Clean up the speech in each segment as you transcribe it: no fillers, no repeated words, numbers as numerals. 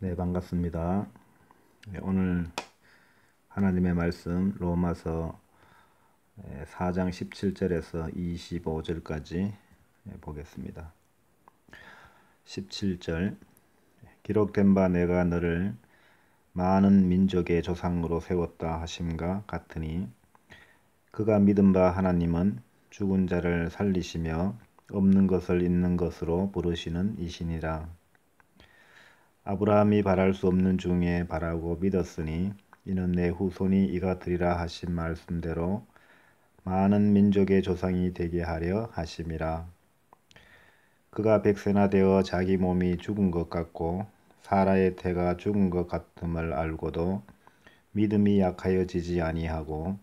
네, 반갑습니다. 네, 오늘 하나님의 말씀 로마서 4장 17절에서 25절까지 보겠습니다. 17절 기록된 바 내가 너를 많은 민족의 조상으로 세웠다 하심과 같으니 그가 믿은 바 하나님은 죽은 자를 살리시며 없는 것을 있는 것으로 부르시는 이시니라. 아브라함이 바랄 수 없는 중에 바라고 믿었으니 이는 내 후손이 이가 되리라 하신 말씀대로 많은 민족의 조상이 되게 하려 하심이라. 그가 백세나 되어 자기 몸이 죽은 것 같고 사라의 태가 죽은 것 같음을 알고도 믿음이 약하여지지 아니하고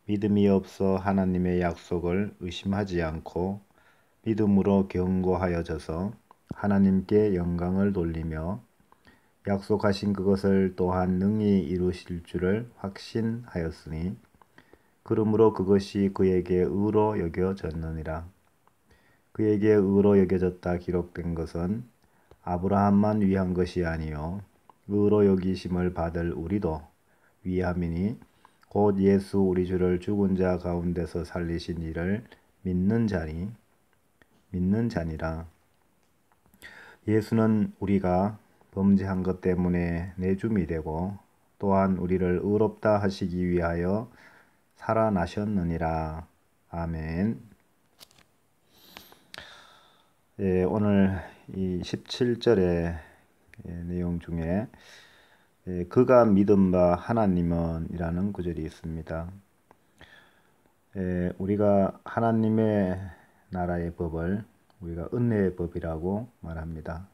믿음이 없어 하나님의 약속을 의심하지 않고 믿음으로 견고하여져서 하나님께 영광을 돌리며 약속하신 그것을 또한 능히 이루실 줄을 확신하였으니 그러므로 그것이 그에게 의로 여겨졌느니라. 그에게 의로 여겨졌다 기록된 것은 아브라함만 위한 것이 아니요 의로 여기심을 받을 우리도 위함이니 곧 예수 우리 주를 죽은 자 가운데서 살리신 이를 믿는 자니라. 예수는 우리가 범죄한 것 때문에 내줌이 되고 또한 우리를 의롭다 하시기 위하여 살아나셨느니라. 아멘. 예, 오늘 이 17절의 내용 중에 그가 믿은 바 하나님은 이라는 구절이 있습니다. 우리가 하나님의 나라의 법을 우리가 은혜의 법이라고 말합니다.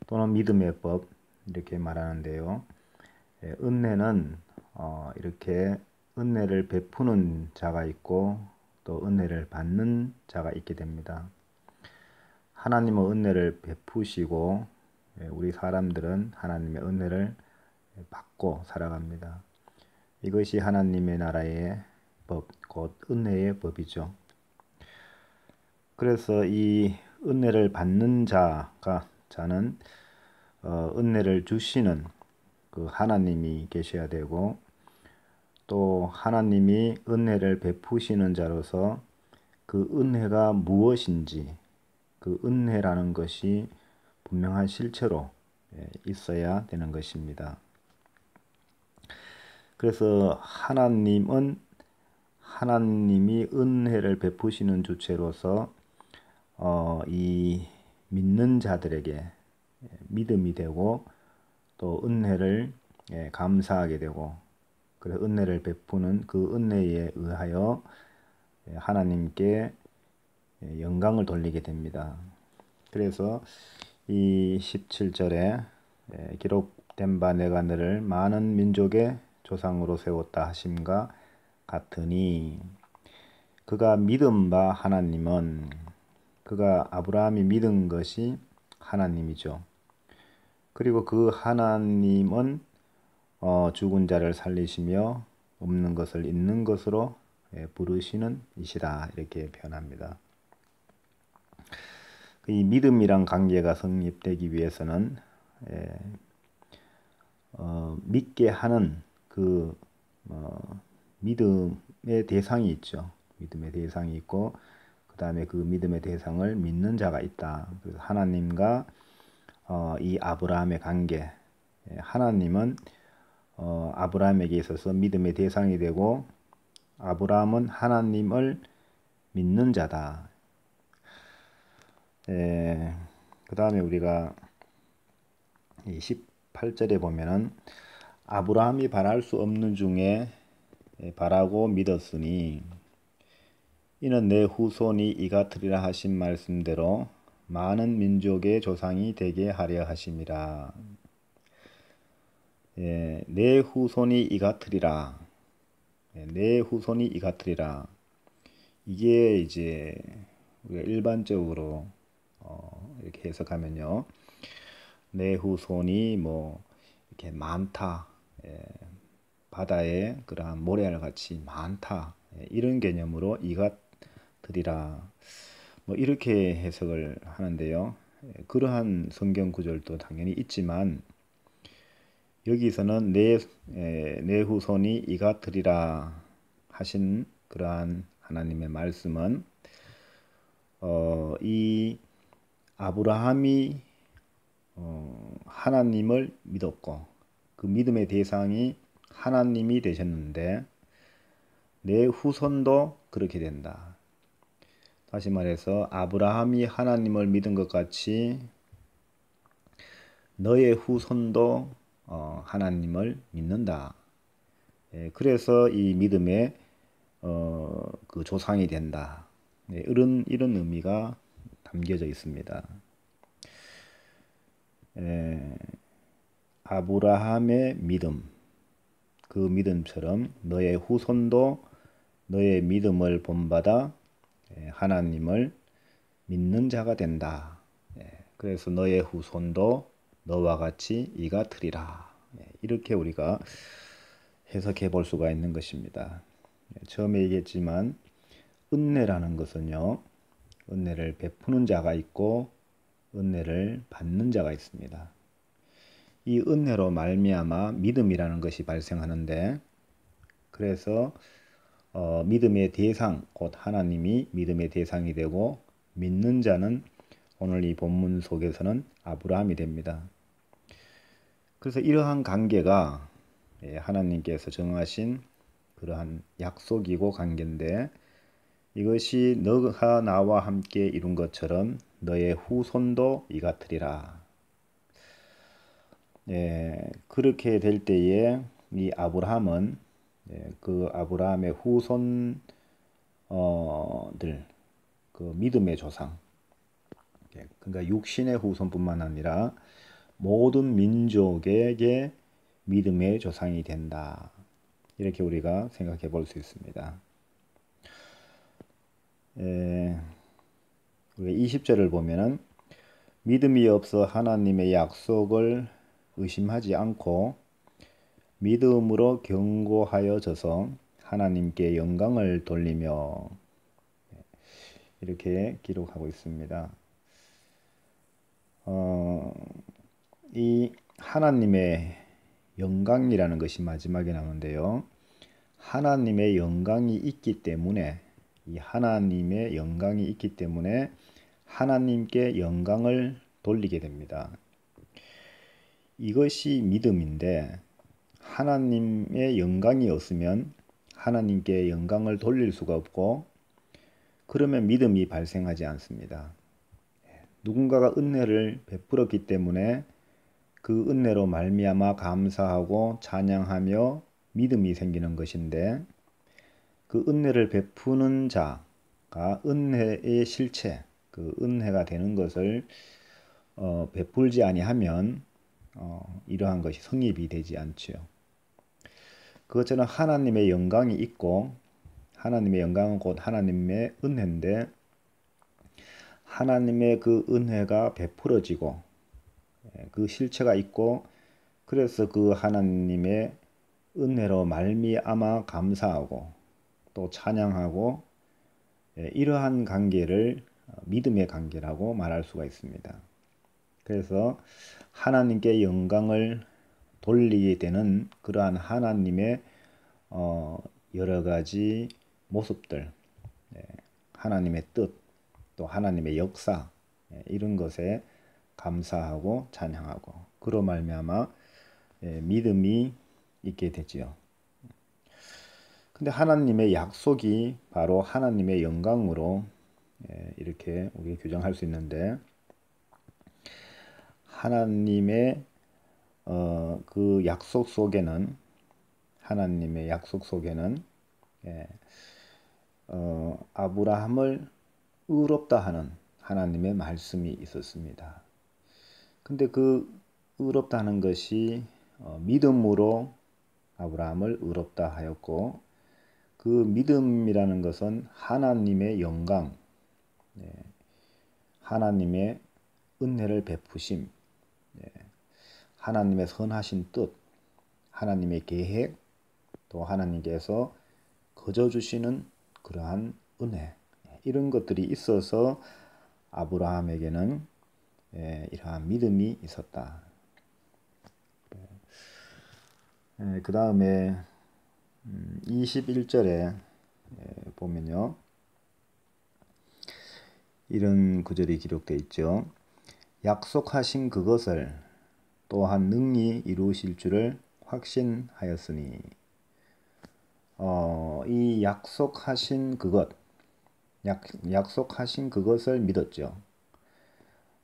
또는 믿음의 법 이렇게 말하는데요. 은혜는 이렇게 은혜를 베푸는 자가 있고 또 은혜를 받는 자가 있게 됩니다. 하나님은 은혜를 베푸시고 우리 사람들은 하나님의 은혜를 받고 살아갑니다. 이것이 하나님의 나라의 법, 곧 은혜의 법이죠. 그래서 이 은혜를 받는 자는 은혜를 주시는 그 하나님이 계셔야 되고 또 하나님이 은혜를 베푸시는 자로서 그 은혜가 무엇인지 그 은혜라는 것이 분명한 실체로 있어야 되는 것입니다. 그래서 하나님이 은혜를 베푸시는 주체로서 이 믿는 자들에게 믿음이 되고 또 은혜를 감사하게 되고 그래서 은혜를 베푸는 그 은혜에 의하여 하나님께 영광을 돌리게 됩니다. 그래서 이 17절에 기록된 바 내가 너를 많은 민족의 조상으로 세웠다 하심과 같으니 그가 믿은 바 하나님은 그가 아브라함이 믿은 것이 하나님이죠. 그리고 그 하나님은 죽은 자를 살리시며 없는 것을 있는 것으로 부르시는 이시다 이렇게 표현합니다. 이 믿음이란 관계가 성립되기 위해서는 믿게 하는 그 믿음의 대상이 있죠. 믿음의 대상이 있고 그 다음에 그 믿음의 대상을 믿는 자가 있다. 그래서 하나님과 이 아브라함의 관계, 하나님은 아브라함에게 있어서 믿음의 대상이 되고 아브라함은 하나님을 믿는 자다. 그 다음에 우리가 이 18절에 보면은 아브라함이 바랄 수 없는 중에 바라고 믿었으니 이는 내 후손이 이같으리라 하신 말씀대로 많은 민족의 조상이 되게 하려 하심이라. 내 후손이 이같으리라. 내 후손이 이같으리라. 이게 이제 우리가 일반적으로 이렇게 해석하면요. 내 후손이 뭐 이렇게 많다. 바다에 그러한 모래알 같이 많다. 이런 개념으로 이같으리라. 뭐 이렇게 해석을 하는데요. 그러한 성경 구절도 당연히 있지만 여기서는 내 후손이 이 같으리라 하신 그러한 하나님의 말씀은 이 아브라함이 하나님을 믿었고 그 믿음의 대상이 하나님이 되셨는데 내 후손도 그렇게 된다. 다시 말해서 아브라함이 하나님을 믿은 것 같이 너의 후손도 하나님을 믿는다. 그래서 이 믿음의 그 조상이 된다. 이런 의미가 담겨져 있습니다. 아브라함의 믿음, 그 믿음처럼 너의 후손도 너의 믿음을 본받아 하나님을 믿는 자가 된다. 그래서 너의 후손도 너와 같이 이 같으리라. 이렇게 우리가 해석해 볼 수가 있는 것입니다. 처음에 얘기했지만 은혜라는 것은요, 은혜를 베푸는 자가 있고 은혜를 받는 자가 있습니다. 이 은혜로 말미암아 믿음이라는 것이 발생하는데, 그래서 믿음의 대상, 곧 하나님이 믿음의 대상이 되고 믿는 자는 오늘 이 본문 속에서는 아브라함이 됩니다. 그래서 이러한 관계가 하나님께서 정하신 그러한 약속이고 관계인데, 이것이 너가 나와 함께 이룬 것처럼 너의 후손도 이 같으리라. 그렇게 될 때에 이 아브라함은 그 아브라함의 후손들, 그 믿음의 조상, 그러니까 육신의 후손뿐만 아니라 모든 민족에게 믿음의 조상이 된다. 이렇게 우리가 생각해 볼 수 있습니다. 우리가 20절을 보면은 믿음이 없어 하나님의 약속을 의심하지 않고 믿음으로 견고하여져서 하나님께 영광을 돌리며, 이렇게 기록하고 있습니다. 이 하나님의 영광이라는 것이 마지막에 나오는데요. 하나님의 영광이 있기 때문에, 이 하나님의 영광이 있기 때문에 하나님께 영광을 돌리게 됩니다. 이것이 믿음인데, 하나님의 영광이 없으면 하나님께 영광을 돌릴 수가 없고, 그러면 믿음이 발생하지 않습니다. 누군가가 은혜를 베풀었기 때문에 그 은혜로 말미암아 감사하고 찬양하며 믿음이 생기는 것인데, 그 은혜를 베푸는 자가 은혜의 실체, 그 은혜가 되는 것을 베풀지 아니하면 이러한 것이 성립이 되지 않죠. 그것처럼 하나님의 영광이 있고, 하나님의 영광은 곧 하나님의 은혜인데, 하나님의 그 은혜가 베풀어지고 그 실체가 있고, 그래서 그 하나님의 은혜로 말미암아 감사하고 또 찬양하고, 이러한 관계를 믿음의 관계라고 말할 수가 있습니다. 그래서 하나님께 영광을 돌리게 되는 그러한 하나님의 여러 가지 모습들, 하나님의 뜻, 또 하나님의 역사, 이런 것에 감사하고 찬양하고, 그로 말미암아 믿음이 있게 되지요. 근데 하나님의 약속이 바로 하나님의 영광으로 이렇게 우리 규정할 수 있는데, 하나님의 그 약속 속에는, 하나님의 약속 속에는 아브라함을 의롭다 하는 하나님의 말씀이 있었습니다. 근데 그 의롭다 하는 것이 믿음으로 아브라함을 의롭다 하였고, 그 믿음이라는 것은 하나님의 영광, 하나님의 은혜를 베푸심, 하나님의 선하신 뜻, 하나님의 계획, 또 하나님께서 거저 주시는 그러한 은혜, 이런 것들이 있어서 아브라함에게는 이러한 믿음이 있었다. 그 다음에 21절에 보면요. 이런 구절이 기록되어 있죠. 약속하신 그것을 또한 능히 이루실 줄을 확신하였으니. 이 약속하신 그것, 약속하신 그것을 믿었죠.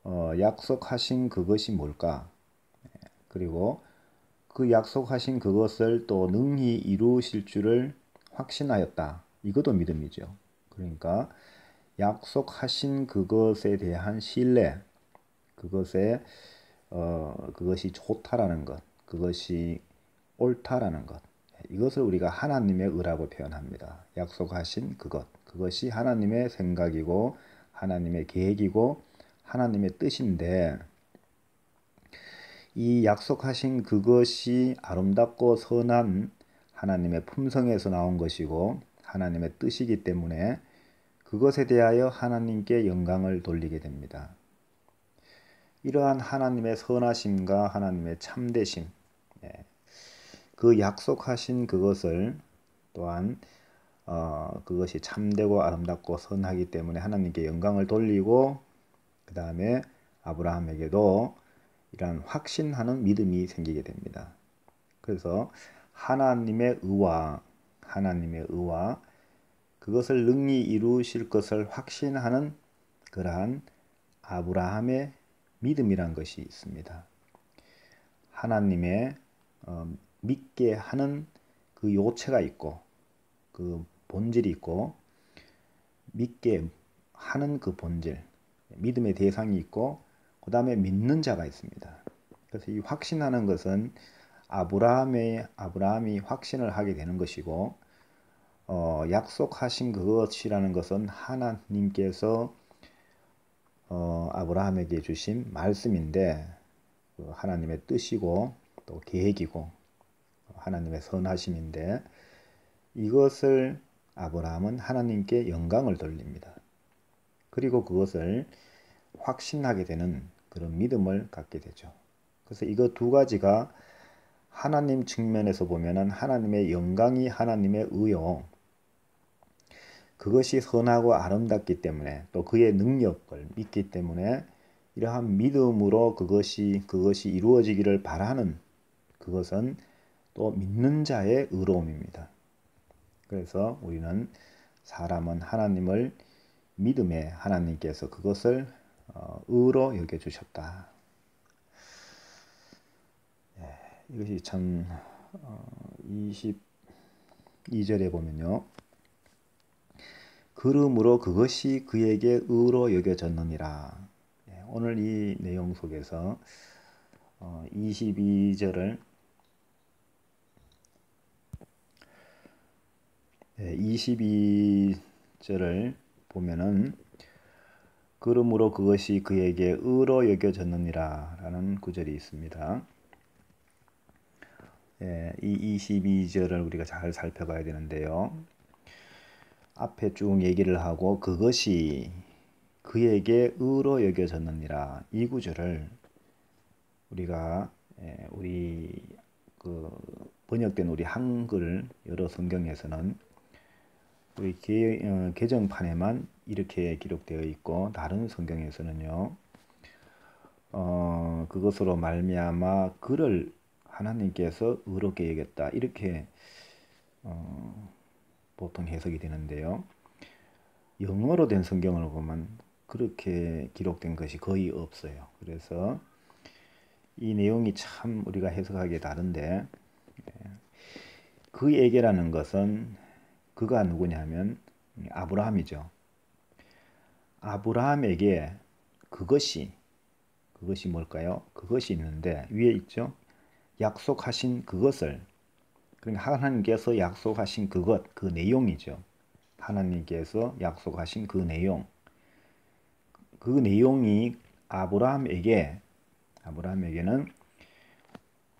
약속하신 그것이 뭘까? 그리고 그 약속하신 그것을 또 능히 이루실 줄을 확신하였다. 이것도 믿음이죠. 그러니까 약속하신 그것에 대한 신뢰, 그것이 좋다라는 것, 그것이 옳다라는 것, 이것을 우리가 하나님의 의라고 표현합니다. 약속하신 그것이 하나님의 생각이고 하나님의 계획이고 하나님의 뜻인데, 이 약속하신 그것이 아름답고 선한 하나님의 품성에서 나온 것이고 하나님의 뜻이기 때문에 그것에 대하여 하나님께 영광을 돌리게 됩니다. 이러한 하나님의 선하심과 하나님의 참되심, 그 약속하신 그것을 또한 그것이 참되고 아름답고 선하기 때문에 하나님께 영광을 돌리고, 그 다음에 아브라함에게도 이러한 확신하는 믿음이 생기게 됩니다. 그래서 하나님의 의와 그것을 능히 이루실 것을 확신하는 그러한 아브라함의 믿음이란 것이 있습니다. 하나님의 믿게 하는 그 요체가 있고 그 본질이 있고, 믿게 하는 그 본질, 믿음의 대상이 있고, 그 다음에 믿는 자가 있습니다. 그래서 이 확신하는 것은 아브라함이 확신을 하게 되는 것이고, 약속하신 그것이라는 것은 하나님께서 아브라함에게 주신 말씀인데, 하나님의 뜻이고 또 계획이고 하나님의 선하심인데, 이것을 아브라함은 하나님께 영광을 돌립니다. 그리고 그것을 확신하게 되는 그런 믿음을 갖게 되죠. 그래서 이거 두 가지가 하나님 측면에서 보면은 하나님의 영광이 하나님의 의요, 그것이 선하고 아름답기 때문에 또 그의 능력을 믿기 때문에 이러한 믿음으로 그것이 이루어지기를 바라는, 그것은 또 믿는 자의 의로움입니다. 그래서 우리는 사람은 하나님을 믿음에 하나님께서 그것을 의로 여겨주셨다. 이것이 참 22절에 보면요. 그러므로 그것이 그에게 의로 여겨졌느니라. 오늘 이 내용 속에서 22절을 22절을 보면은 그러므로 그것이 그에게 의로 여겨졌느니라 라는 구절이 있습니다. 이 22절을 우리가 잘 살펴봐야 되는데요. 앞에 쭉 얘기를 하고 그것이 그에게 의로 여겨졌느니라, 이 구절을 우리가 우리 그 번역된 우리 한글 여러 성경에서는 우리 개정판에만 이렇게 기록되어 있고, 다른 성경에서는요 그것으로 말미암아 그를 하나님께서 의롭게 여겼다, 이렇게 보통 해석이 되는데요. 영어로 된 성경을 보면 그렇게 기록된 것이 거의 없어요. 그래서 이 내용이 참 우리가 해석하기에 다른데, 그에게라는 것은 그가 누구냐면 아브라함이죠. 아브라함에게 그것이 뭘까요? 그것이 있는데 위에 있죠. 약속하신 그것을, 그러니까 하나님께서 약속하신 그것, 그 내용이죠. 하나님께서 약속하신 그 내용, 그 내용이 아브라함에게는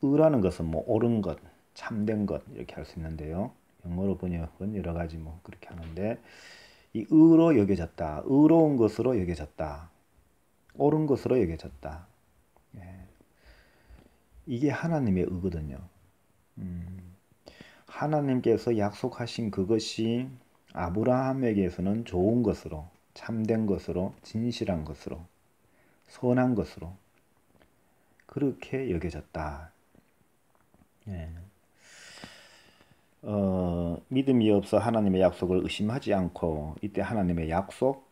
의라는 것은 뭐 옳은 것, 참된 것 이렇게 할 수 있는데요. 영어로 번역은 여러 가지 뭐 그렇게 하는데, 이 의로 여겨졌다, 의로운 것으로 여겨졌다, 옳은 것으로 여겨졌다. 이게 하나님의 의거든요. 하나님께서 약속하신 그것이 아브라함에게서는 좋은 것으로, 참된 것으로, 진실한 것으로, 선한 것으로 그렇게 여겨졌다. 예. 믿음이 없어 하나님의 약속을 의심하지 않고 이때 하나님의 약속,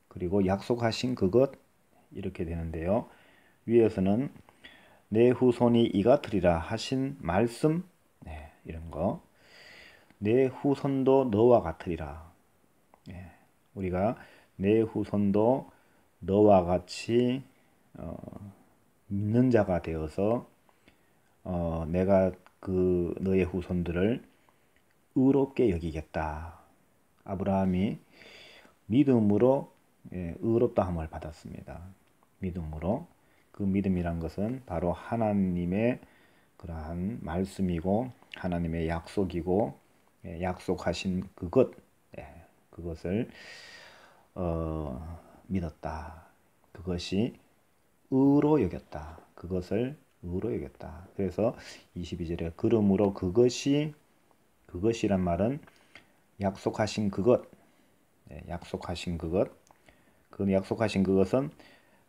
그리고 약속하신 그것 이렇게 되는데요. 위에서는 내 후손이 이 같으리라 하신 말씀, 이런 거. 내 후손도 너와 같으리라. 우리가 내 후손도 너와 같이 믿는 자가 되어서 내가 그 너의 후손들을 의롭게 여기겠다. 아브라함이 믿음으로 의롭다함을 받았습니다. 믿음으로. 그 믿음이란 것은 바로 하나님의 그러한 말씀이고 하나님의 약속이고 약속하신 그것을 믿었다. 그것이 의로 여겼다. 그것을 의로 여겼다. 그래서 22절에 그러므로 그것이란 말은 약속하신 그것, 약속하신 그것, 그 약속하신 그것은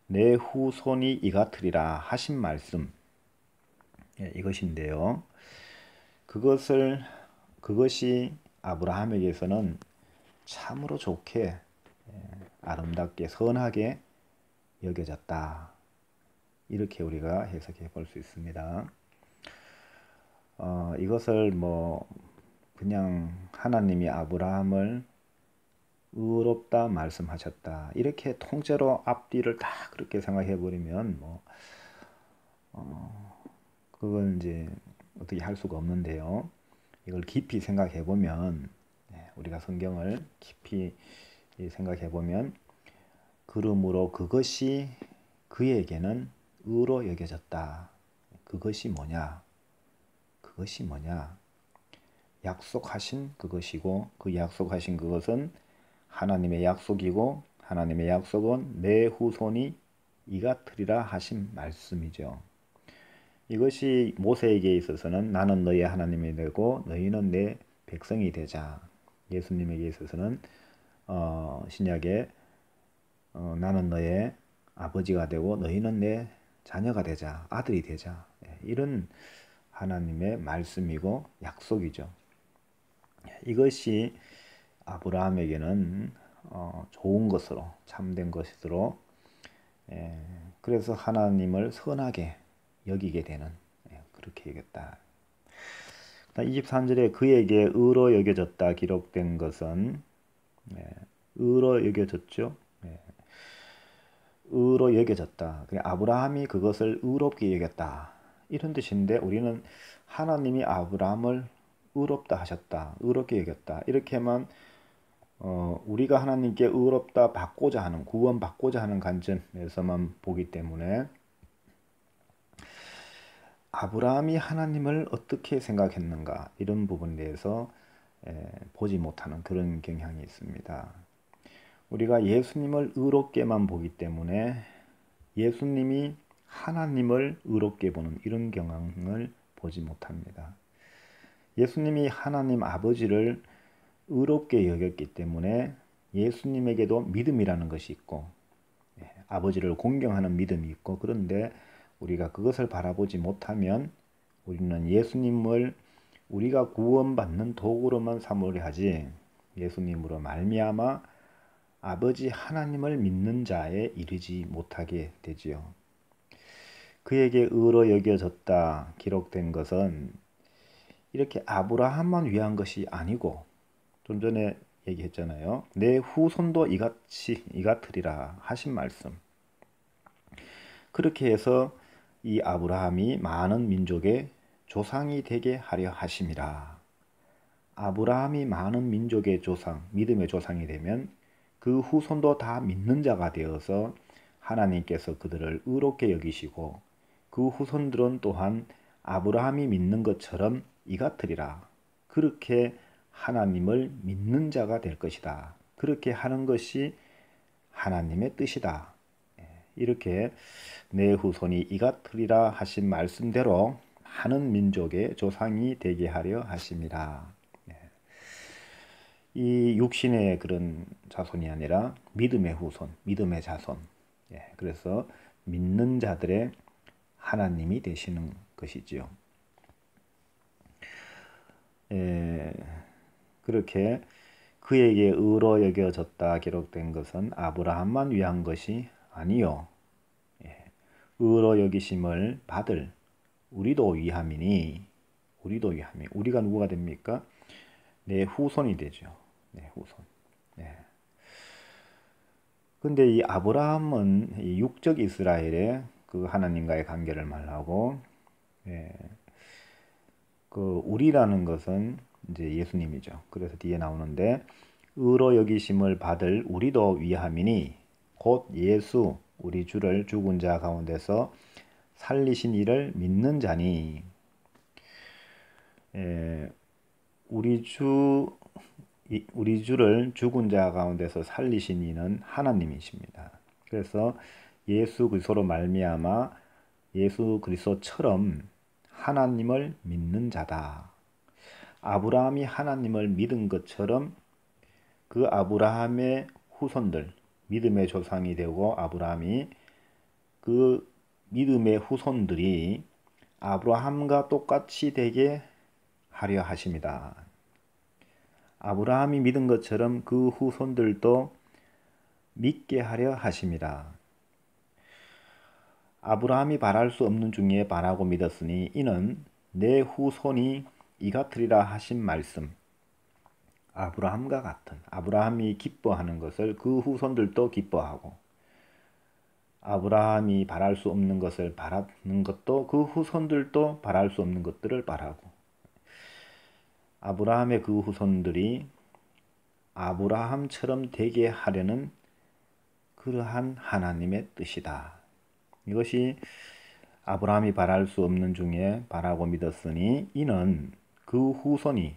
내 후손이 이 같으리라 하신 말씀, 이것인데요. 그것이 아브라함에게서는 참으로 좋게, 아름답게, 선하게 여겨졌다. 이렇게 우리가 해석해 볼 수 있습니다. 이것을 그냥 하나님이 아브라함을 의롭다 말씀하셨다. 이렇게 통째로 앞뒤를 다 그렇게 생각해 버리면 그건 이제 어떻게 할 수가 없는데요. 이걸 깊이 생각해 보면 우리가 성경을 깊이 생각해 보면 그러므로 그것이 그에게는 의로 여겨졌다. 그것이 뭐냐? 그것이 뭐냐? 약속하신 그것이고 그 약속하신 그것은 하나님의 약속이고 하나님의 약속은 내 후손이 이 같으리라 하신 말씀이죠. 이것이 모세에게 있어서는 나는 너의 하나님이 되고 너희는 내 백성이 되자. 예수님에게 있어서는 신약에 나는 너의 아버지가 되고 너희는 내 자녀가 되자. 아들이 되자. 이런 하나님의 말씀이고 약속이죠. 이것이 아브라함에게는 좋은 것으로 참된 것으로 그래서 하나님을 선하게 여기게 되는 그렇게 여겼다. 23절에 그에게 의로 여겨졌다 기록된 것은 의로 여겨졌죠. 의로 여겨졌다. 아브라함이 그것을 의롭게 여겼다. 이런 뜻인데 우리는 하나님이 아브라함을 의롭다 하셨다. 의롭게 여겼다. 이렇게만 우리가 하나님께 의롭다 받고자 하는 구원 받고자 하는 관점에서만 보기 때문에 아브라함이 하나님을 어떻게 생각했는가 이런 부분에 대해서 보지 못하는 그런 경향이 있습니다. 우리가 예수님을 의롭게만 보기 때문에 예수님이 하나님을 의롭게 보는 이런 경향을 보지 못합니다. 예수님이 하나님 아버지를 의롭게 여겼기 때문에 예수님에게도 믿음이라는 것이 있고 아버지를 공경하는 믿음이 있고 그런데 우리가 그것을 바라보지 못하면 우리는 예수님을 우리가 구원받는 도구로만 삼으려 하지 예수님으로 말미암아 아버지 하나님을 믿는 자에 이르지 못하게 되지요. 그에게 의로 여겨졌다 기록된 것은 이렇게 아브라함만 위한 것이 아니고 좀 전에 얘기했잖아요. 내 후손도 이같으리라 하신 말씀. 그렇게 해서 이 아브라함이 많은 민족의 조상이 되게 하려 하심이라. 아브라함이 많은 민족의 조상, 믿음의 조상이 되면 그 후손도 다 믿는 자가 되어서 하나님께서 그들을 의롭게 여기시고 그 후손들은 또한 아브라함이 믿는 것처럼 이같으리라. 그렇게 하나님을 믿는 자가 될 것이다. 그렇게 하는 것이 하나님의 뜻이다. 이렇게 내 후손이 이같으리라 하신 말씀대로 하는 민족의 조상이 되게 하려 하심이라. 이 육신의 그런 자손이 아니라 믿음의 후손, 믿음의 자손. 그래서 믿는 자들의 하나님이 되시는 것이지요. 그렇게 그에게 의로 여겨졌다 기록된 것은 아브라함만 위한 것이 아니요. 의로 여기심을 받을 우리도 위함이니, 우리가 누구가 됩니까? 내 후손이 되죠. 내 후손. 근데 이 아브라함은 이 육적 이스라엘의 그 하나님과의 관계를 말하고, 그 우리라는 것은 이제 예수님이죠. 그래서 뒤에 나오는데 의로 여기심을 받을 우리도 위함이니 곧 예수 우리 주를 죽은 자 가운데서 살리신 이를 믿는 자니. 우리 주를 죽은 자 가운데서 살리신 이는 하나님이십니다. 그래서 예수 그리스도로 말미암아 예수 그리스도처럼 하나님을 믿는 자다. 아브라함이 하나님을 믿은 것처럼 그 아브라함의 후손들, 믿음의 조상이 되고 아브라함이 그 믿음의 후손들이 아브라함과 똑같이 되게 하려 하십니다. 아브라함이 믿은 것처럼 그 후손들도 믿게 하려 하십니다. 아브라함이 바랄 수 없는 중에 바라고 믿었으니 이는 내 후손이 이같으리라 하신 말씀. 아브라함과 같은, 아브라함이 기뻐하는 것을 그 후손들도 기뻐하고, 아브라함이 바랄 수 없는 것을 바라는 것도 그 후손들도 바랄 수 없는 것들을 바라고, 아브라함의 그 후손들이 아브라함처럼 되게 하려는 그러한 하나님의 뜻이다. 이것이 아브라함이 바랄 수 없는 중에 바라고 믿었으니 이는 그 후손이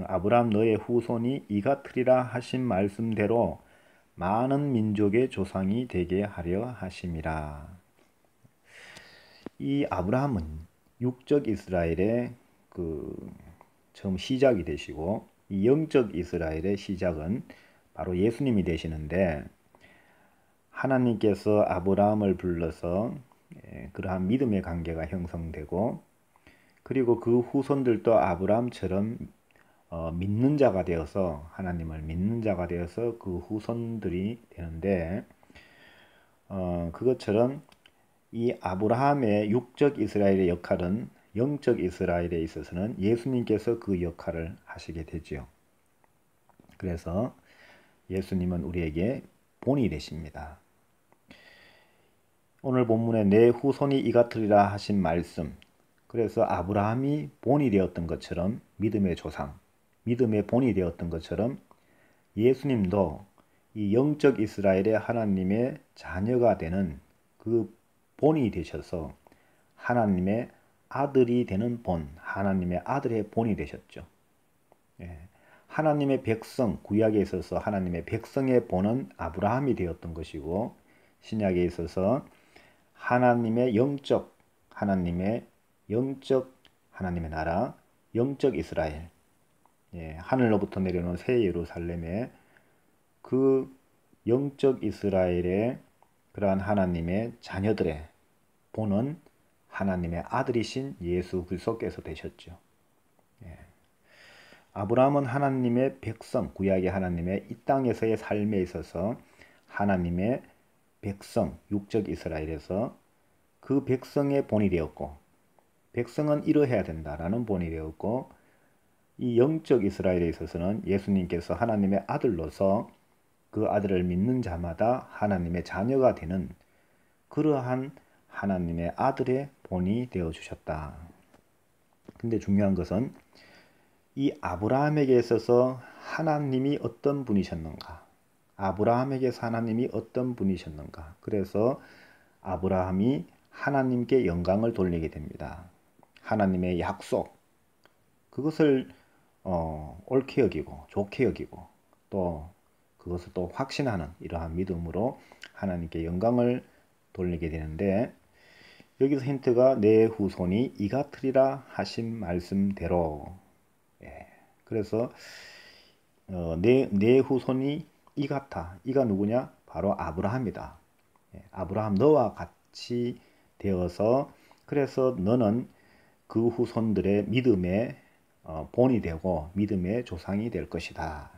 아브라함 너의 후손이 이같으리라 하신 말씀대로 많은 민족의 조상이 되게 하려 하심이라. 이 아브라함은 육적 이스라엘의 처음 시작이 되시고 이 영적 이스라엘의 시작은 바로 예수님이 되시는데, 하나님께서 아브라함을 불러서 그러한 믿음의 관계가 형성되고, 그리고 그 후손들도 아브라함처럼 믿는 자가 되어서, 하나님을 믿는 자가 되어서 그 후손들이 되는데, 그것처럼 이 아브라함의 육적 이스라엘의 역할은 영적 이스라엘에 있어서는 예수님께서 그 역할을 하시게 되지요. 그래서 예수님은 우리에게 본이 되십니다. 오늘 본문에 내 후손이 이같으리라 하신 말씀, 그래서 아브라함이 본이 되었던 것처럼 믿음의 조상, 믿음의 본이 되었던 것처럼 예수님도 이 영적 이스라엘의 하나님의 자녀가 되는 그 본이 되셔서 하나님의 아들이 되는 본, 하나님의 아들의 본이 되셨죠. 하나님의 백성, 구약에 있어서 하나님의 백성의 본은 아브라함이 되었던 것이고, 신약에 있어서 하나님의 하나님의 나라, 영적 이스라엘, 하늘로부터 내려오는 새 예루살렘의 그 영적 이스라엘의 그러한 하나님의 자녀들의 본은 하나님의 아들이신 예수 그리스도께서 되셨죠. 아브라함은 하나님의 백성, 구약의 하나님의 이 땅에서의 삶에 있어서 하나님의 백성, 육적 이스라엘에서 그 백성의 본이 되었고, 백성은 이러해야 된다라는 본이 되었고, 이 영적 이스라엘에 있어서는 예수님께서 하나님의 아들로서 그 아들을 믿는 자마다 하나님의 자녀가 되는 그러한 하나님의 아들의 본이 되어주셨다. 근데 중요한 것은 이 아브라함에게 있어서 하나님이 어떤 분이셨는가? 아브라함에게서 하나님이 어떤 분이셨는가? 그래서 아브라함이 하나님께 영광을 돌리게 됩니다. 하나님의 약속, 그것을 옳게 여기고 좋게 여기고 또 그것을 또 확신하는 이러한 믿음으로 하나님께 영광을 돌리게 되는데, 여기서 힌트가 내 후손이 이 같으리라 하신 말씀대로. 예. 그래서 내 후손이 이 같아. 이가 누구냐? 바로 아브라함이다. 예. 아브라함 너와 같이 되어서 그래서 너는 그 후손들의 믿음의 본이 되고 믿음의 조상이 될 것이다.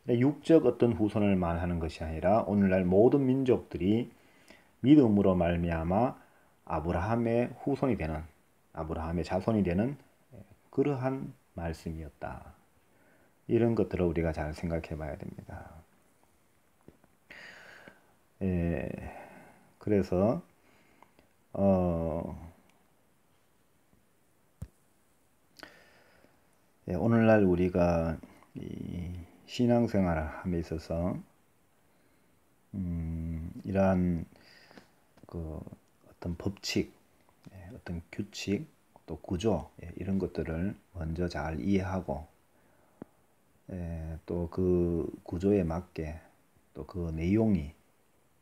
육적 어떤 후손을 말하는 것이 아니라 오늘날 모든 민족들이 믿음으로 말미암아 아브라함의 후손이 되는 아브라함의 자손이 되는 그러한 말씀이었다. 이런 것들을 우리가 잘 생각해 봐야 됩니다. 그래서 오늘날 우리가 이 신앙생활을 함에 있어서 이러한 그 어떤 법칙, 어떤 규칙, 또 구조 이런 것들을 먼저 잘 이해하고 또 그 구조에 맞게 또 그 내용이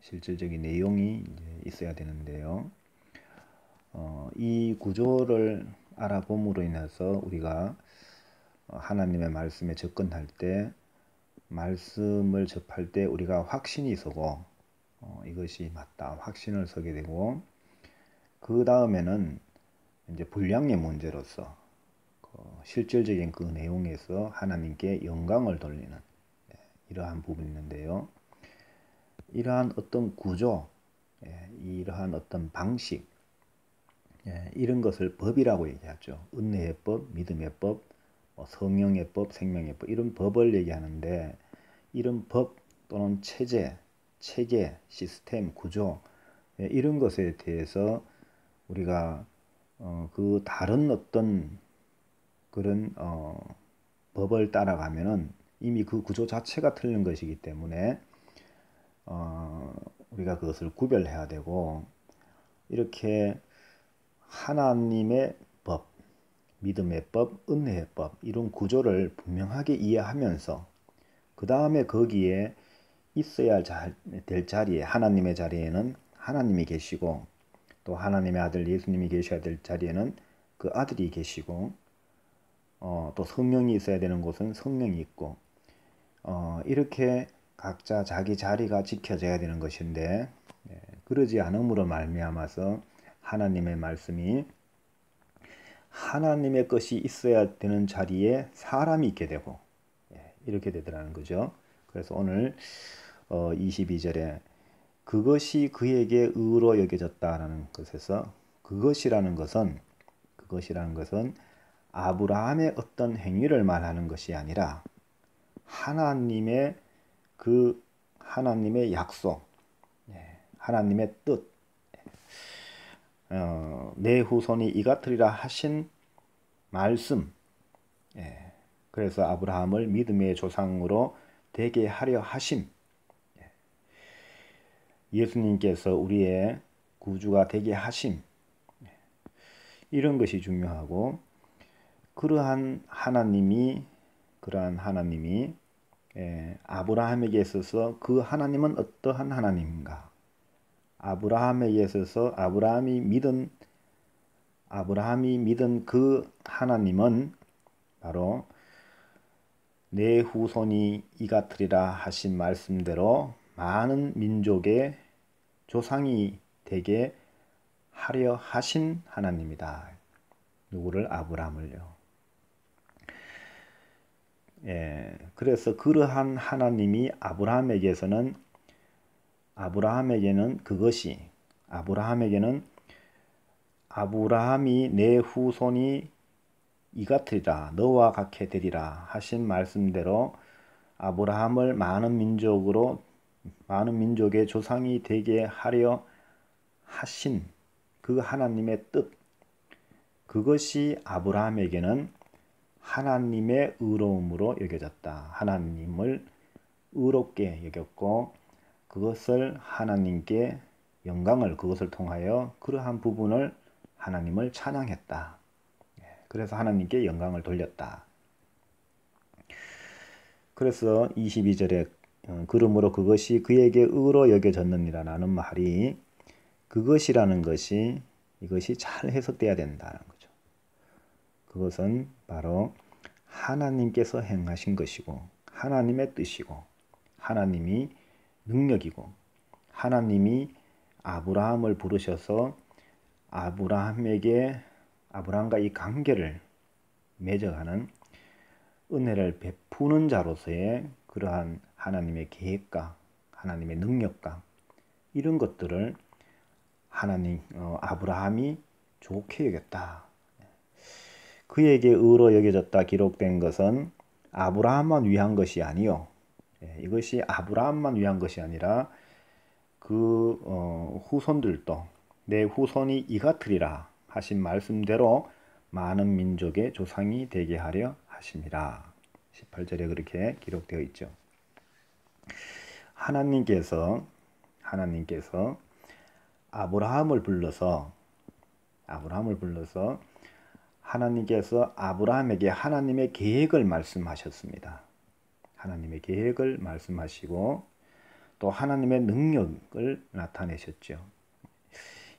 실질적인 내용이 이제 있어야 되는데요. 이 구조를 알아봄으로 인해서 우리가 하나님의 말씀에 접근할 때 말씀을 접할 때 우리가 확신이 서고 이것이 맞다 확신을 서게 되고 그 다음에는 이제 분량의 문제로서 실질적인 그 내용에서 하나님께 영광을 돌리는 이러한 부분이 있는데요. 이러한 어떤 구조, 이러한 어떤 방식 이런 것을 법이라고 얘기하죠. 은혜의 법, 믿음의 법, 성령의 법, 생명의 법 이런 법을 얘기하는데 이런 법 또는 체제, 체계, 시스템, 구조 이런 것에 대해서 우리가 그 다른 어떤 그런 법을 따라가면은 이미 그 구조 자체가 틀린 것이기 때문에 우리가 그것을 구별해야 되고 이렇게 하나님의 법, 믿음의 법, 은혜의 법 이런 구조를 분명하게 이해하면서 그 다음에 거기에 있어야 될 자리에 하나님의 자리에는 하나님이 계시고 또 하나님의 아들 예수님이 계셔야 될 자리에는 그 아들이 계시고 또 성령이 있어야 되는 곳은 성령이 있고 이렇게 각자 자기 자리가 지켜져야 되는 것인데 그러지 않음으로 말미암아서 하나님의 말씀이 하나님의 것이 있어야 되는 자리에 사람이 있게 되고 이렇게 되더라는 거죠. 그래서 오늘 22절에 그것이 그에게 의로 여겨졌다라는 것에서 그것이라는 것은 아브라함의 어떤 행위를 말하는 것이 아니라 하나님의 그 하나님의 약속, 하나님의 뜻, 내 후손이 이 같으리라 하신 말씀. 그래서 아브라함을 믿음의 조상으로 되게 하려 하심. 예수님께서 우리의 구주가 되게 하심. 이런 것이 중요하고 그러한 하나님이 아브라함에게 있어서 그 하나님은 어떠한 하나님인가? 아브라함에게 있어서 아브라함이 믿은 그 하나님은 바로 내 후손이 이 같으리라 하신 말씀대로 많은 민족의 조상이 되게 하려 하신 하나님이다. 누구를? 아브라함을요. 그래서 그러한 하나님이 아브라함에게는 아브라함이 내 후손이 이 같으리라 너와 같게 되리라 하신 말씀대로 아브라함을 많은 민족의 조상이 되게 하려 하신 그 하나님의 뜻 그것이 아브라함에게는 하나님의 의로움으로 여겨졌다. 하나님을 의롭게 여겼고 그것을 하나님께 그것을 통하여 그러한 부분을 하나님을 찬양했다. 그래서 하나님께 영광을 돌렸다. 그래서 22절에 그러므로 그것이 그에게 의로 여겨졌느니라 라는 말이 그것이라는 것이 이것이 잘 해석돼야 된다는 거죠. 그것은 바로 하나님께서 행하신 것이고 하나님의 뜻이고 하나님이 능력이고 하나님이 아브라함을 부르셔서 아브라함과 이 관계를 맺어가는 은혜를 베푸는 자로서의 그러한 하나님의 계획과 하나님의 능력과 이런 것들을 아브라함이 좋게 여겼다. 그에게 의로 여겨졌다 기록된 것은 아브라함만 위한 것이 아니요. 이것이 아브라함만 위한 것이 아니라 그 후손들도 내 후손이 이같으리라 하신 말씀대로 많은 민족의 조상이 되게 하려 하심이라. 18절에 그렇게 기록되어 있죠. 하나님께서 아브라함을 불러서 하나님께서 아브라함에게 하나님의 계획을 말씀하셨습니다. 하나님의 계획을 말씀하시고 또 하나님의 능력을 나타내셨죠.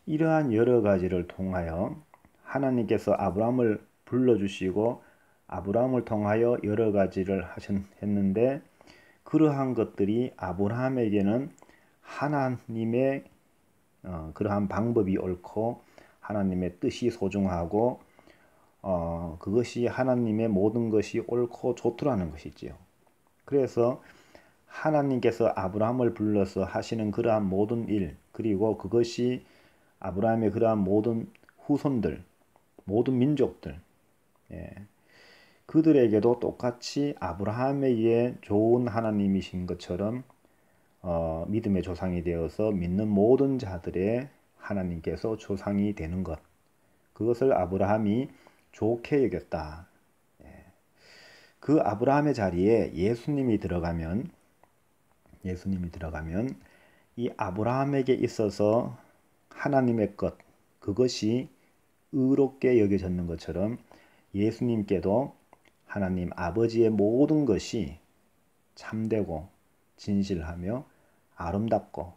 이러한 여러 가지를 통하여 하나님께서 아브라함을 불러주시고 아브라함을 통하여 여러 가지를 했는데 그러한 것들이 아브라함에게는 하나님의 그러한 방법이 옳고 하나님의 뜻이 소중하고 그것이 하나님의 모든 것이 옳고 좋더라는 것이지요. 그래서 하나님께서 아브라함을 불러서 하시는 그러한 모든 일 그리고 그것이 아브라함의 그러한 모든 후손들 모든 민족들 그들에게도 똑같이 아브라함에게 좋은 하나님이신 것처럼 믿음의 조상이 되어서 믿는 모든 자들의 하나님께서 조상이 되는 것 그것을 아브라함이 좋게 여겼다. 그 아브라함의 자리에 예수님이 들어가면 이 아브라함에게 있어서 하나님의 것 그것이 의롭게 여겨졌는 것처럼 예수님께도 하나님 아버지의 모든 것이 참되고 진실하며 아름답고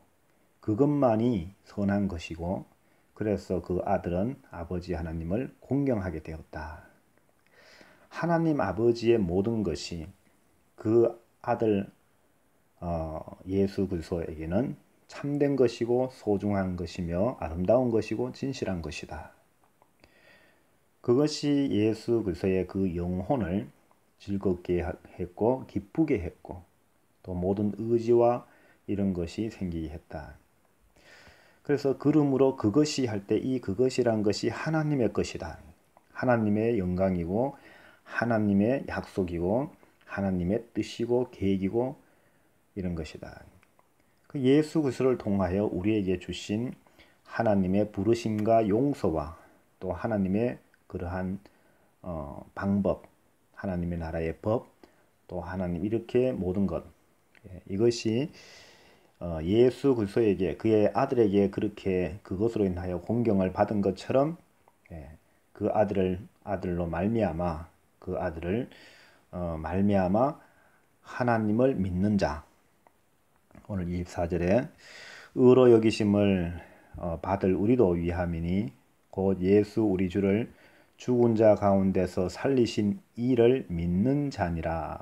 그것만이 선한 것이고 그래서 그 아들은 아버지 하나님을 공경하게 되었다. 하나님 아버지의 모든 것이 그 아들 예수 그리스도에게는 참된 것이고 소중한 것이며 아름다운 것이고 진실한 것이다. 그것이 예수 그리스도의 그 영혼을 즐겁게 했고 기쁘게 했고 또 모든 의지와 이런 것이 생기게 했다. 그래서 그러므로 그것이 할 때 이 그것이란 것이 하나님의 것이다. 하나님의 영광이고 하나님의 약속이고 하나님의 뜻이고 계획이고 이런 것이다. 그 예수 그리스도를 통하여 우리에게 주신 하나님의 부르심과 용서와 또 하나님의 그러한 방법, 하나님의 나라의 법, 또 하나님 이렇게 모든 것 이것이 예수 그리스도에게 그의 아들에게 그렇게 그것으로 인하여 공경을 받은 것처럼 그 아들로 말미암아 그 아들을 말미암아 하나님을 믿는 자 오늘 24절에 의로 여기심을 받을 우리도 위함이니 곧 예수 우리 주를 죽은 자 가운데서 살리신 이를 믿는 자니라.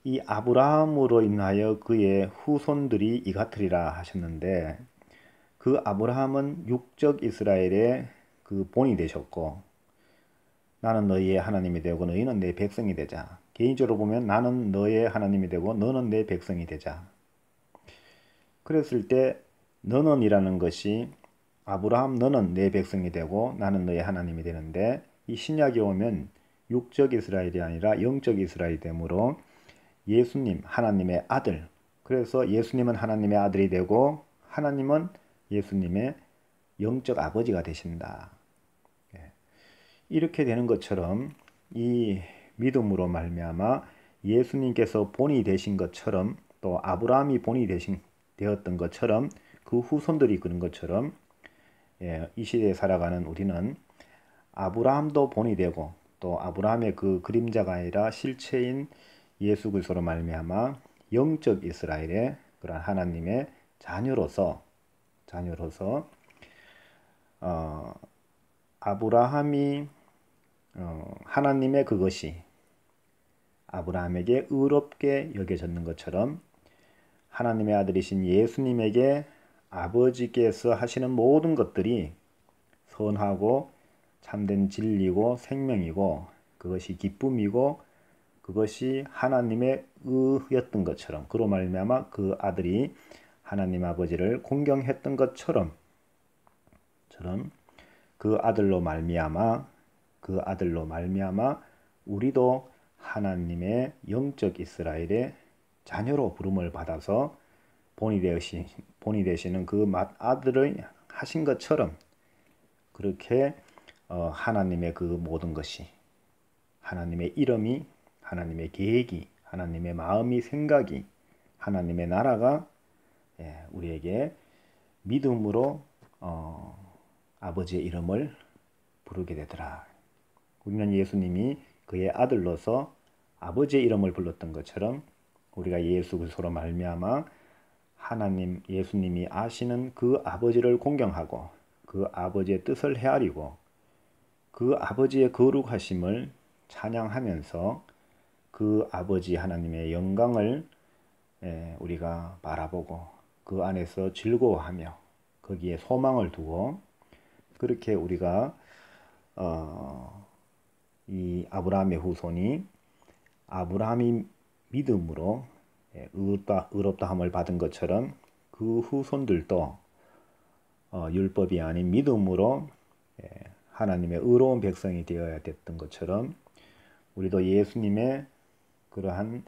이 아브라함으로 인하여 그의 후손들이 이같으리라 하셨는데 그 아브라함은 육적 이스라엘의 그 본이 되셨고 나는 너희의 하나님이 되고 너희는 내 백성이 되자. 개인적으로 보면 나는 너의 하나님이 되고 너는 내 백성이 되자. 그랬을 때 너는이라는 것이 아브라함 너는 내 백성이 되고 나는 너의 하나님이 되는데 이 신약에 오면 육적 이스라엘이 아니라 영적 이스라엘이 되므로 예수님 하나님의 아들 그래서 예수님은 하나님의 아들이 되고 하나님은 예수님의 영적 아버지가 되신다. 이렇게 되는 것처럼 이 믿음으로 말미암아 예수님께서 본이 되신 것처럼 또 아브라함이 본이 되었던 것처럼 그 후손들이 그런 것처럼 이 시대에 살아가는 우리는 아브라함도 본이 되고 또 아브라함의 그 그림자가 아니라 실체인 예수 그리스도로 말미암아 영적 이스라엘의 그런 하나님의 자녀로서 아브라함이 하나님의 그것이 아브라함에게 의롭게 여겨졌는 것처럼 하나님의 아들이신 예수님에게 아버지께서 하시는 모든 것들이 선하고 참된 진리고 생명이고 그것이 기쁨이고 그것이 하나님의 의였던 것처럼 그로 말미암아 그 아들이 하나님 아버지를 공경했던 것처럼 그 아들로 말미암아 우리도 하나님의 영적 이스라엘의 자녀로 부름을 받아서 본이 되시는 그 아들을 하신 것처럼 그렇게 하나님의 그 모든 것이 하나님의 이름이 하나님의 계획이 하나님의 마음이 생각이 하나님의 나라가 우리에게 믿음으로 아버지의 이름을 부르게 되더라. 우리는 예수님이 그의 아들로서 아버지의 이름을 불렀던 것처럼 우리가 예수 그리스도로 말미암아 하나님 예수님이 아시는 그 아버지를 공경하고 그 아버지의 뜻을 헤아리고 그 아버지의 거룩하심을 찬양하면서 그 아버지 하나님의 영광을 우리가 바라보고 그 안에서 즐거워하며 거기에 소망을 두고 그렇게 우리가 이 아브라함의 후손이 아브라함이 믿음으로 의롭다함을 받은 것처럼 그 후손들도 율법이 아닌 믿음으로 하나님의 의로운 백성이 되어야 됐던 것처럼 우리도 예수님의 그러한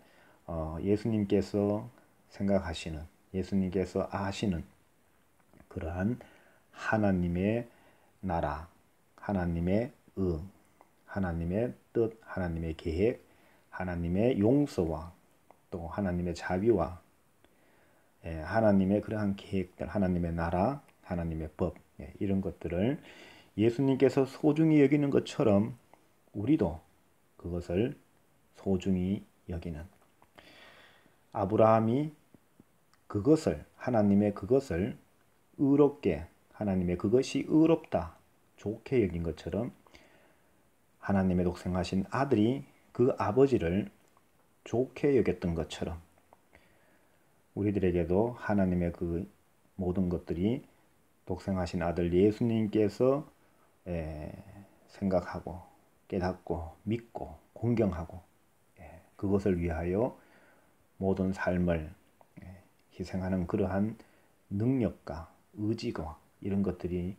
예수님께서 생각하시는 예수님께서 아시는 그러한 하나님의 나라, 하나님의 의, 하나님의 뜻, 하나님의 계획, 하나님의 용서와 또 하나님의 자비와 하나님의 그러한 계획들, 하나님의 나라, 하나님의 법 이런 것들을 예수님께서 소중히 여기는 것처럼 우리도 그것을 소중히 여기는 아브라함이 그것을 하나님의 그것을 의롭게 하나님의 그것이 의롭다 좋게 여긴 것처럼 하나님의 독생하신 아들이 그 아버지를 좋게 여겼던 것처럼 우리들에게도 하나님의 그 모든 것들이 독생하신 아들 예수님께서 생각하고 깨닫고 믿고 공경하고 그것을 위하여 모든 삶을 희생하는 그러한 능력과 의지가 이런 것들이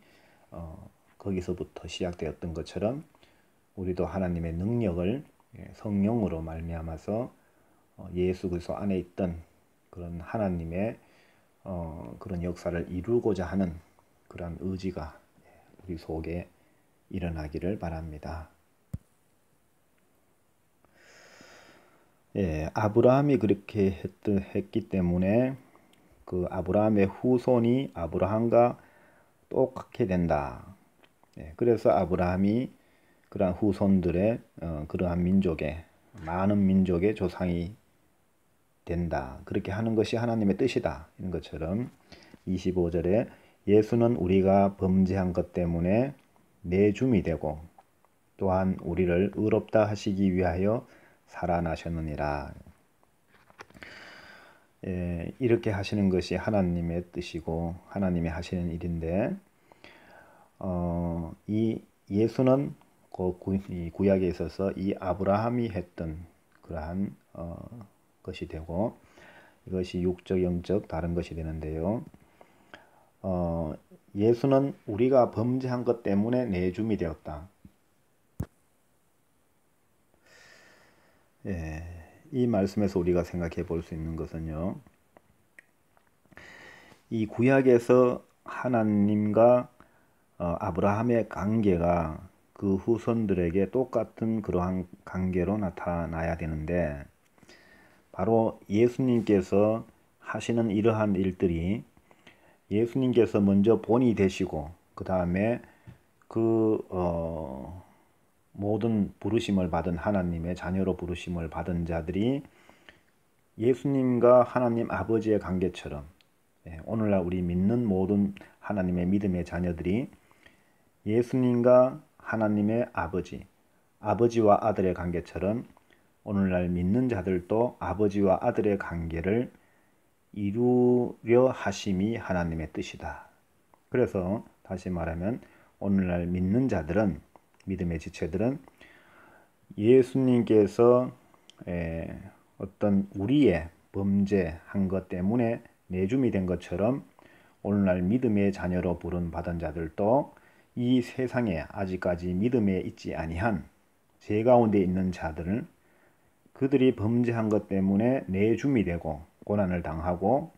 거기서부터 시작되었던 것처럼 우리도 하나님의 능력을 성령으로 말미암아서 예수 그리스도 안에 있던 그런 하나님의 그런 역사를 이루고자 하는 그런 의지가 우리 속에 일어나기를 바랍니다. 아브라함이 그렇게 했기 때문에 그 아브라함의 후손이 아브라함과 똑같게 된다. 그래서 아브라함이 그러한 후손들의 그러한 민족의 많은 민족의 조상이 된다. 그렇게 하는 것이 하나님의 뜻이다. 이런 것처럼 25절에 예수는 우리가 범죄한 것 때문에 내줌이 되고 또한 우리를 의롭다 하시기 위하여 살아나셨느니라. 이렇게 하시는 것이 하나님의 뜻이고 하나님이 하시는 일인데 이 예수는 구약에 있어서 이 아브라함이 했던 그러한 것이 되고 이것이 육적 영적 다른 것이 되는데요. 예수는 우리가 범죄한 것 때문에 내줌이 되었다. 이 말씀에서 우리가 생각해 볼 수 있는 것은요. 이 구약에서 하나님과 아브라함의 관계가 그 후손들에게 똑같은 그러한 관계로 나타나야 되는데 바로 예수님께서 하시는 이러한 일들이 예수님께서 먼저 본이 되시고 그 다음에 그 모든 부르심을 받은 하나님의 자녀로 부르심을 받은 자들이 예수님과 하나님 아버지의 관계처럼 오늘날 우리 믿는 모든 하나님의 믿음의 자녀들이 예수님과 하나님의 아버지, 아버지와 아들의 관계처럼 오늘날 믿는 자들도 아버지와 아들의 관계를 이루려 하심이 하나님의 뜻이다. 그래서 다시 말하면 오늘날 믿는 자들은, 믿음의 지체들은 예수님께서 어떤 우리의 범죄한 것 때문에 내줌이 된 것처럼 오늘날 믿음의 자녀로 부름받은 자들도 이 세상에 아직까지 믿음에 있지 아니한 죄 가운데 있는 자들을 그들이 범죄한 것 때문에 내줌이 되고 고난을 당하고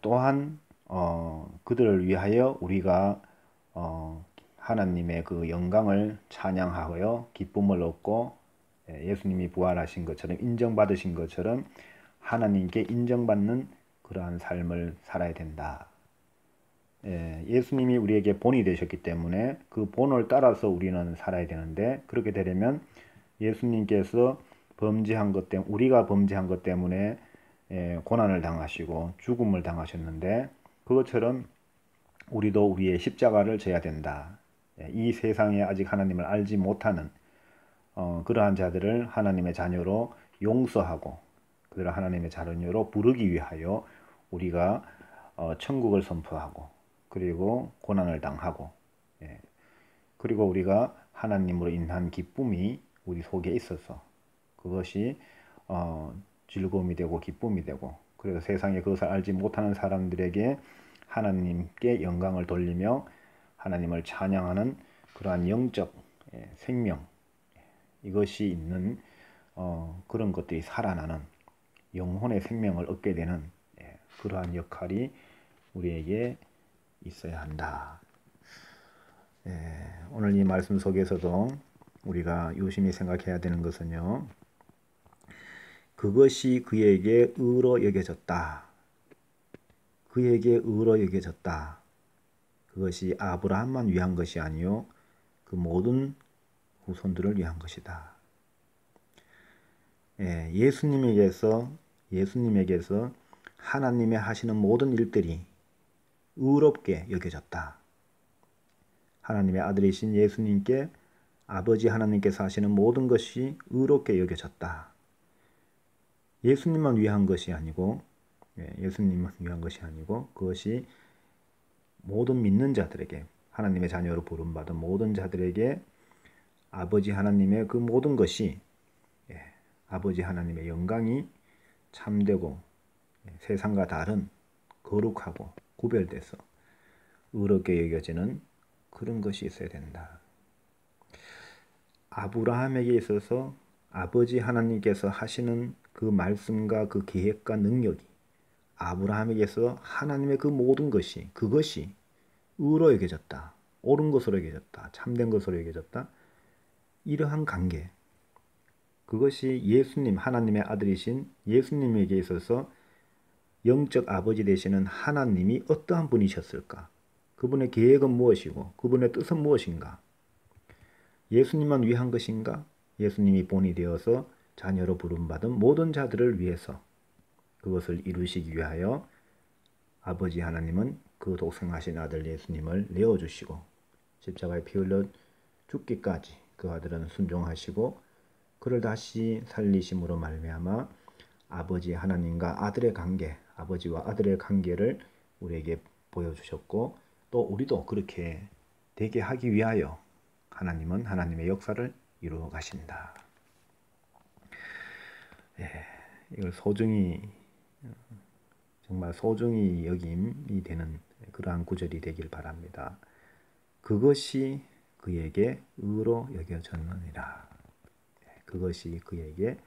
또한 그들을 위하여 우리가 하나님의 그 영광을 찬양하여 기쁨을 얻고 예수님이 부활하신 것처럼 인정받으신 것처럼 하나님께 인정받는 그러한 삶을 살아야 된다. 예수님이 우리에게 본이 되셨기 때문에 그 본을 따라서 우리는 살아야 되는데, 그렇게 되려면 예수님께서 범죄한 것 때문에, 우리가 범죄한 것 때문에 고난을 당하시고 죽음을 당하셨는데 그것처럼 우리도 우리의 십자가를 져야 된다. 이 세상에 아직 하나님을 알지 못하는 그러한 자들을 하나님의 자녀로 용서하고 그들을 하나님의 자녀로 부르기 위하여 우리가 천국을 선포하고 그리고 고난을 당하고 그리고 우리가 하나님으로 인한 기쁨이 우리 속에 있어서 그것이 즐거움이 되고 기쁨이 되고, 그래서 세상에 그것을 알지 못하는 사람들에게 하나님께 영광을 돌리며 하나님을 찬양하는 그러한 영적 생명, 이것이 있는 그런 것들이 살아나는 영혼의 생명을 얻게 되는 그러한 역할이 우리에게 있어야 한다. 오늘 이 말씀 속에서도 우리가 유심히 생각해야 되는 것은요, 그것이 그에게 의로 여겨졌다. 그에게 의로 여겨졌다. 그것이 아브라함만 위한 것이 아니요 그 모든 후손들을 위한 것이다. 예수님에게서 하나님의 하시는 모든 일들이 의롭게 여겨졌다. 하나님의 아들이신 예수님께 아버지 하나님께서 하시는 모든 것이 의롭게 여겨졌다. 예수님만 위한 것이 아니고 그것이 모든 믿는 자들에게, 하나님의 자녀로 부름받은 모든 자들에게 아버지 하나님의 그 모든 것이, 아버지 하나님의 영광이 참되고 세상과 다른 거룩하고 구별돼서 의롭게 여겨지는 그런 것이 있어야 된다. 아브라함에게 있어서 아버지 하나님께서 하시는 그 말씀과 그 계획과 능력이, 아브라함에게서 하나님의 그 모든 것이, 그것이 의로 여겨졌다. 옳은 것으로 여겨졌다. 참된 것으로 여겨졌다. 이러한 관계, 그것이 예수님, 하나님의 아들이신 예수님에게 있어서 영적 아버지 되시는 하나님이 어떠한 분이셨을까? 그분의 계획은 무엇이고 그분의 뜻은 무엇인가? 예수님만 위한 것인가? 예수님이 본이 되어서 자녀로 부름받은 모든 자들을 위해서 그것을 이루시기 위하여 아버지 하나님은 그 독생하신 아들 예수님을 내어주시고 십자가에 피 흘려 죽기까지 그 아들은 순종하시고 그를 다시 살리심으로 말미암아 아버지 하나님과 아들의 관계, 아버지와 아들의 관계를 우리에게 보여주셨고, 또 우리도 그렇게 되게 하기 위하여 하나님은 하나님의 역사를 이루어 가신다. 이걸 정말 소중히 여김이 되는 그러한 구절이 되길 바랍니다. 그것이 그에게 의로 여겨졌느니라. 그것이 그에게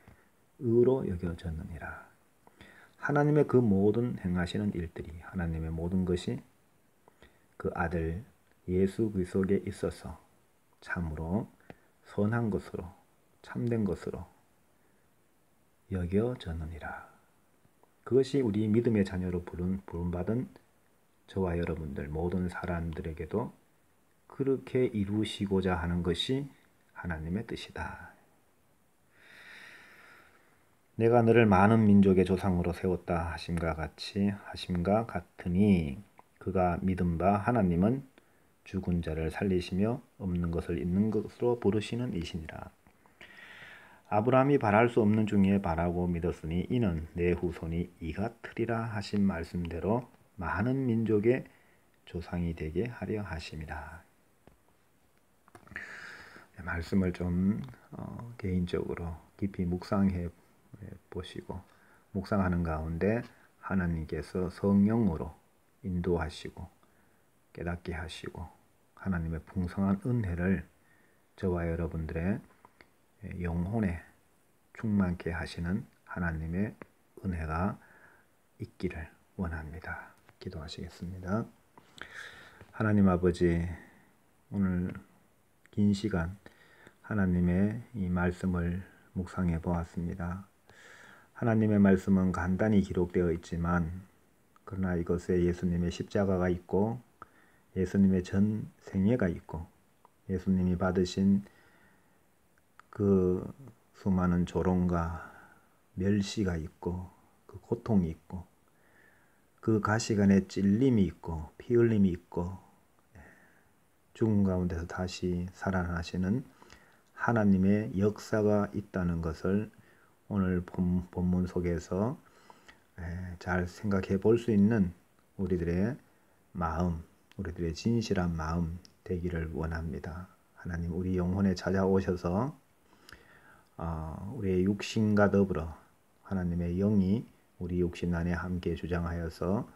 의로 여겨졌느니라. 하나님의 그 모든 행하시는 일들이, 하나님의 모든 것이 그 아들 예수 그리스도에 있어서 참으로 선한 것으로 참된 것으로 여겨졌느니라. 그것이 우리 믿음의 자녀로 부름받은 저와 여러분들 모든 사람들에게도 그렇게 이루시고자 하는 것이 하나님의 뜻이다. 내가 너를 많은 민족의 조상으로 세웠다 하심과 같으니 그가 믿은 바 하나님은 죽은 자를 살리시며 없는 것을 있는 것으로 부르시는 이시니라. 아브라함이 바랄 수 없는 중에 바라고 믿었으니 이는 내 후손이 이가 트리라 하신 말씀대로 많은 민족의 조상이 되게 하려 하심이라. 말씀을 좀 개인적으로 깊이 묵상해 보시고 묵상하는 가운데 하나님께서 성령으로 인도하시고 깨닫게 하시고 하나님의 풍성한 은혜를 저와 여러분들의 영혼에 충만케 하시는 하나님의 은혜가 있기를 원합니다. 기도하시겠습니다. 하나님 아버지, 오늘 긴 시간 하나님의 이 말씀을 묵상해 보았습니다. 하나님의 말씀은 간단히 기록되어 있지만 그러나 이것에 예수님의 십자가가 있고 예수님의 전 생애가 있고 예수님이 받으신 그 수많은 조롱과 멸시가 있고 그 고통이 있고 그 가시관의 찔림이 있고 피 흘림이 있고 죽음 가운데서 다시 살아나시는 하나님의 역사가 있다는 것을 오늘 본문 속에서 잘 생각해 볼 수 있는 우리들의 마음, 우리들의 진실한 마음 되기를 원합니다. 하나님, 우리 영혼에 찾아오셔서 우리의 육신과 더불어 하나님의 영이 우리 육신 안에 함께 주장하여서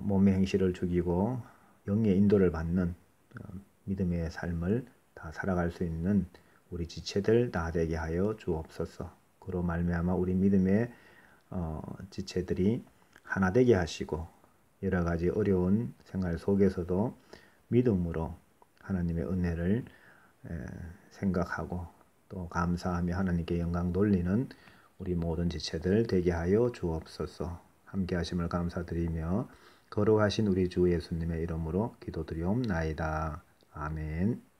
몸의 행실을 죽이고 영의 인도를 받는 믿음의 삶을 다 살아갈 수 있는 우리 지체들 다 되게 하여 주옵소서. 그로 말미암아 우리 믿음의 지체들이 하나 되게 하시고 여러 가지 어려운 생활 속에서도 믿음으로 하나님의 은혜를 생각하고 또 감사하며 하나님께 영광 돌리는 우리 모든 지체들 되게 하여 주옵소서. 함께 하심을 감사드리며 거룩하신 우리 주 예수님의 이름으로 기도드리옵나이다. 아멘.